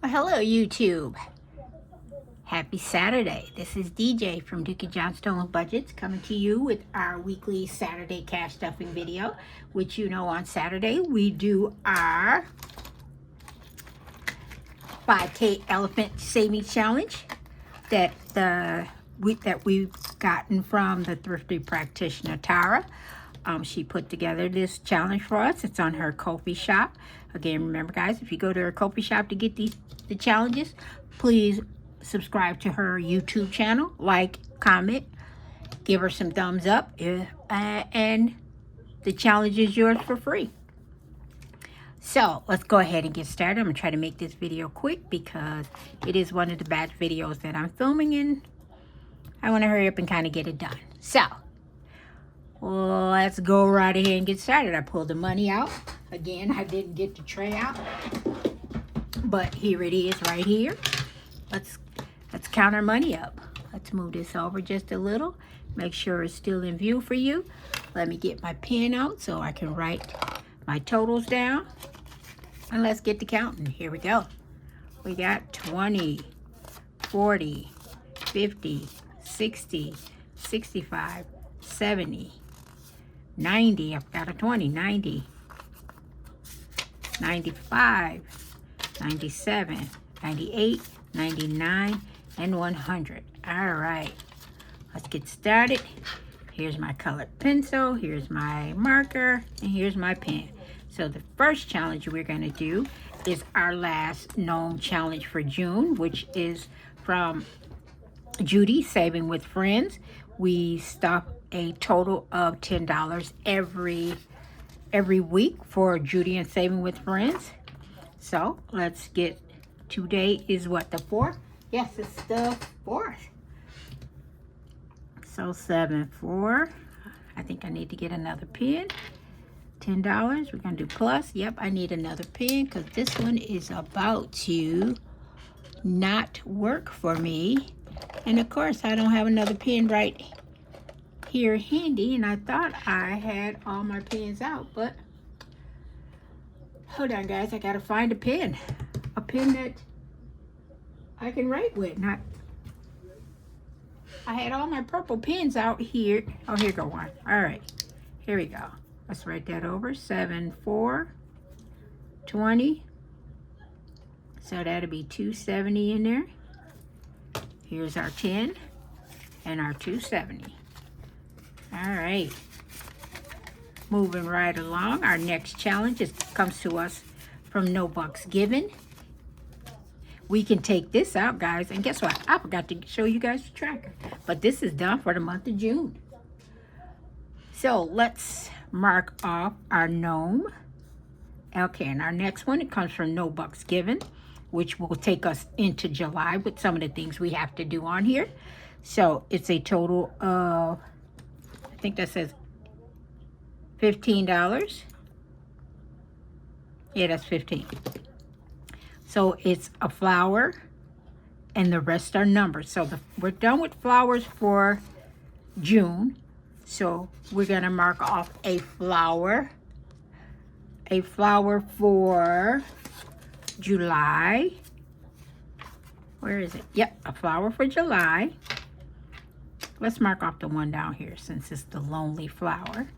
Well, hello, YouTube. Happy Saturday. This is DJ from Dookie Johnstone Budgets coming to you with our weekly Saturday cash stuffing video, which you know on Saturday we do our 5K Elephant Savings Challenge that we've gotten from the thrifty practitioner Tara. She put together this challenge for us. It's on her Ko-fi shop. Again, remember guys, if you go to her Ko-fi shop to get the challenges, please subscribe to her YouTube channel, like, comment, give her some thumbs up, and the challenge is yours for free. So let's go ahead and get started. I'm gonna try to make this video quick because it is one of the batch videos that I'm filming and I want to hurry up and kind of get it done. So let's go right ahead and get started. I pulled the money out. Again, I didn't get the tray out, but here it is right here. Let's count our money up. Let's move this over just a little. Make sure it's still in view for you. Let me get my pen out so I can write my totals down. And let's get to counting. Here we go. We got 20, 40, 50, 60, 65, 70, 90, I've got a 20, 90, 95, 97, 98, 99, and 100. All right, let's get started. Here's my colored pencil, here's my marker, and here's my pen. So the first challenge we're gonna do is our last gnome challenge for June, which is from Judy, Saving with Friends. We stop a total of $10 every week for Judy and Saving with Friends. So let's get, today is what, the 4th? Yes, it's the 4th. So 7, 4. I think I need to get another pen. $10. We're gonna do plus. Yep, I need another pen because this one is about to not work for me. And of course, I don't have another pen right here handy, and I thought I had all my pens out, but hold on guys, I gotta find a pen that I can write with. I had all my purple pens out here. Oh, here go one. All right, here we go. Let's write that over. 7, 4, 20. So that'll be 270 in there. Here's our 10 and our 270. All right. Moving right along. Our next challenge comes to us from No Bucks Given. We can take this out, guys. And guess what? I forgot to show you guys the tracker. But this is done for the month of June. So let's mark off our gnome. Okay, and our next one, it comes from No Bucks Given, which will take us into July with some of the things we have to do on here. So it's a total of, I think that says $15. Yeah, that's 15. So it's a flower and the rest are numbers. So we're done with flowers for June. So we're gonna mark off a flower for July. Where is it? Yep, a flower for July. Let's mark off the one down here since it's the lonely flower.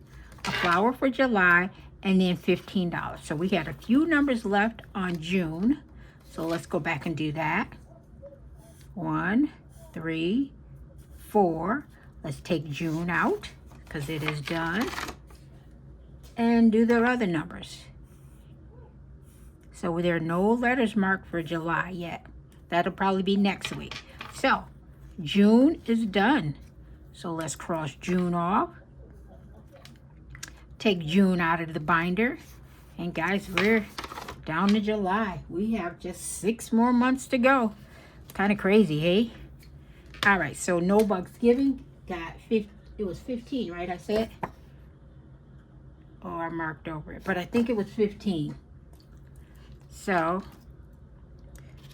A flower for July, and then $15. So we had a few numbers left on June. So let's go back and do that. 1, 3, 4. Let's take June out because it is done. And do the other numbers. So there are no letters marked for July yet. That'll probably be next week. So June is done. So let's cross June off. Take June out of the binder. And guys, we're down to July. We have just 6 more months to go. Kind of crazy, hey? All right, so No Bucks Giving got 50, it was 15, right? I said? Oh, I marked over it, but I think it was 15. So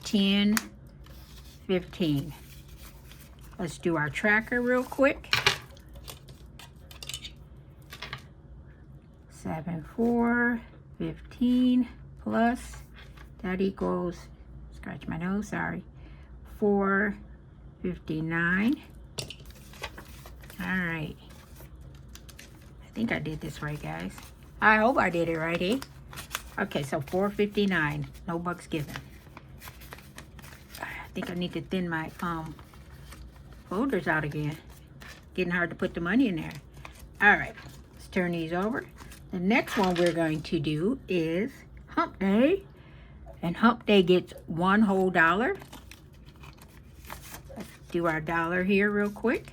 10, 15. Let's do our tracker real quick. 7, 4, 15 plus, that equals, it's scratch my nose, sorry. $4.59. All right. I think I did this right, guys. I hope I did it right, eh? Okay, so $4.59. No bucks given. I think I need to thin my folders out again. Getting hard to put the money in there. All right, let's turn these over. The next one we're going to do is Hump Day. And Hump Day gets one whole dollar. Let's do our dollar here real quick.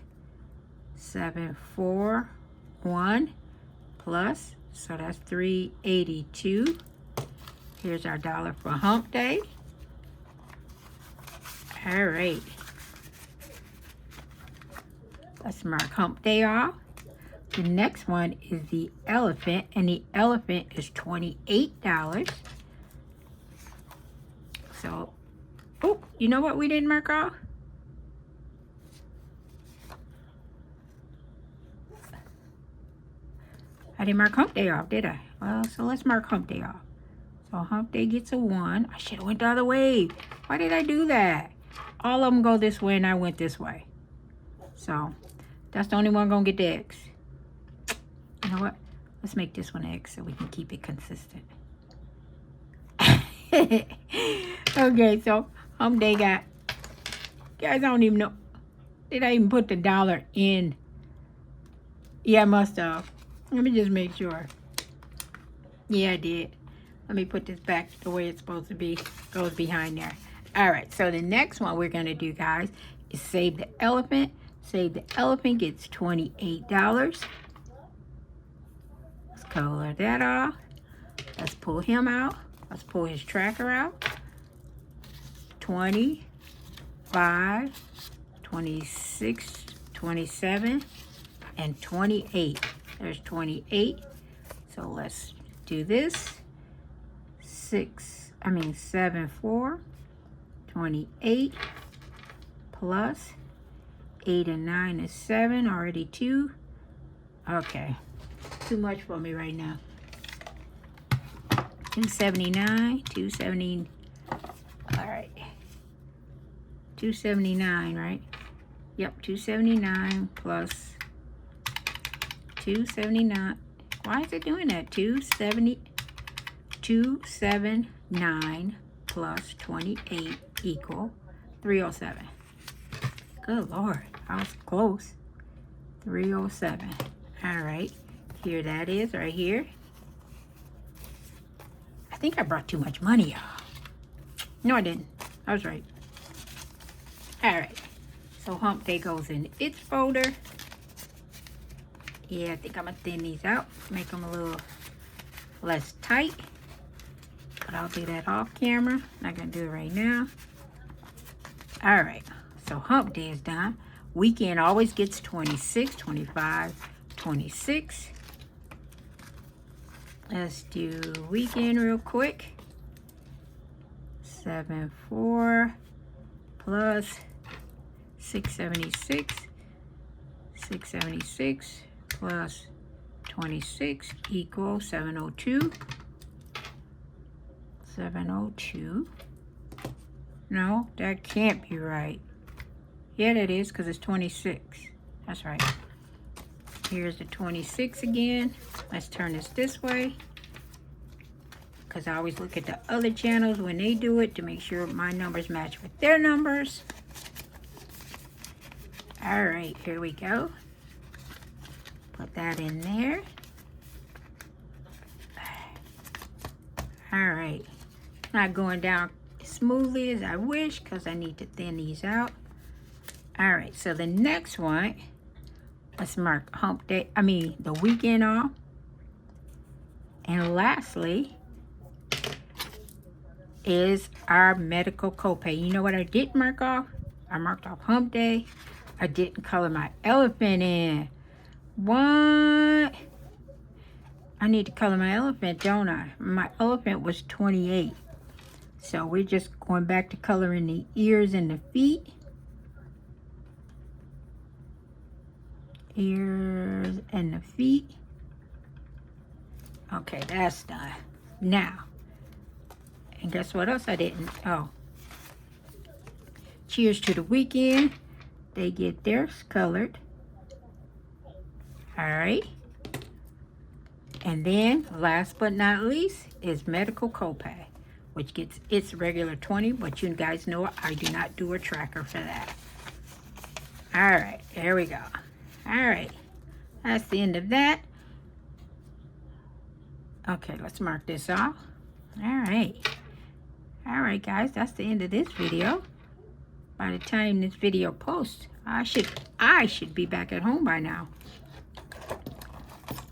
741 plus, so that's $3.82. Here's our dollar for Hump Day. All right. Let's mark Hump Day off. The next one is the elephant, and the elephant is $28. So, oh, you know what we didn't mark off? I didn't mark Hump Day off, did I? Well, so let's mark Hump Day off. So Hump Day gets a 1. I should have went the other way. Why did I do that? All of them go this way, and I went this way. So that's the only one gonna get the X. You know what? Let's make this one X so we can keep it consistent. Okay, so Hump Day got, guys, I don't even know. Did I even put the dollar in? Yeah, I must have. Let me just make sure. Yeah, I did. Let me put this back the way it's supposed to be. Goes behind there. All right, so the next one we're going to do, guys, is Save the Elephant. Save the Elephant gets $28. Let's color that off. Let's pull him out. Let's pull his tracker out. 25, 26, 27, and 28. There's 28. So let's do this. 7, 4, 28 plus 8 and 9 is 7. Already 2. Okay. Too much for me right now. 279, 270. All right. 279, right? Yep, 279 plus 279. Why is it doing that? 279 plus 28 equal 307. Good Lord, I was close. 307. All right, here that is right here. I think I brought too much money, y'all. No, I didn't. I was right. All right, so Hump Day goes in its folder. Yeah, I think I'm gonna thin these out, make them a little less tight. But I'll do that off camera. Not gonna do it right now. All right, so Hump Day is done. Weekend always gets 26, 25, 26. Let's do weekend real quick. 74 plus 676. 676 plus 26 equals 702. 702. No, that can't be right. Yeah, that is, because it's 26. That's right. Here's the 26 again. Let's turn this way, because I always look at the other channels when they do it to make sure my numbers match with their numbers. All right, here we go. Put that in there. All right. Not going down as smoothly as I wish because I need to thin these out. All right, so the next one, let's mark Hump Day, the weekend off. And lastly is our medical copay. You know what I didn't mark off? I marked off Hump Day. I didn't color my elephant in. What? I need to color my elephant, don't I? My elephant was 28. So we're just going back to coloring the ears and the feet. Ears and the feet. Okay, that's done. Now, and guess what else I didn't? Oh, Cheers to the weekend. They get theirs colored. All right. And then, last but not least, is medical copay, which gets its regular 20, but you guys know I do not do a tracker for that. All right, there we go. All right, that's the end of that. Okay, let's mark this off. All right. All right, guys, that's the end of this video. By the time this video posts, I should be back at home by now.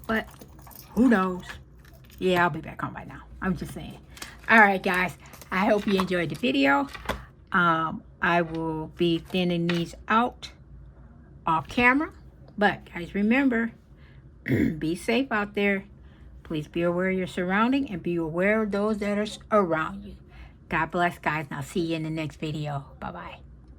But who knows? Yeah, I'll be back home by now. I'm just saying. All right, guys. I hope you enjoyed the video. I will be thinning these out off camera. But, guys, remember, be safe out there. Please be aware of your surrounding and be aware of those that are around you. God bless, guys. And I'll see you in the next video. Bye-bye.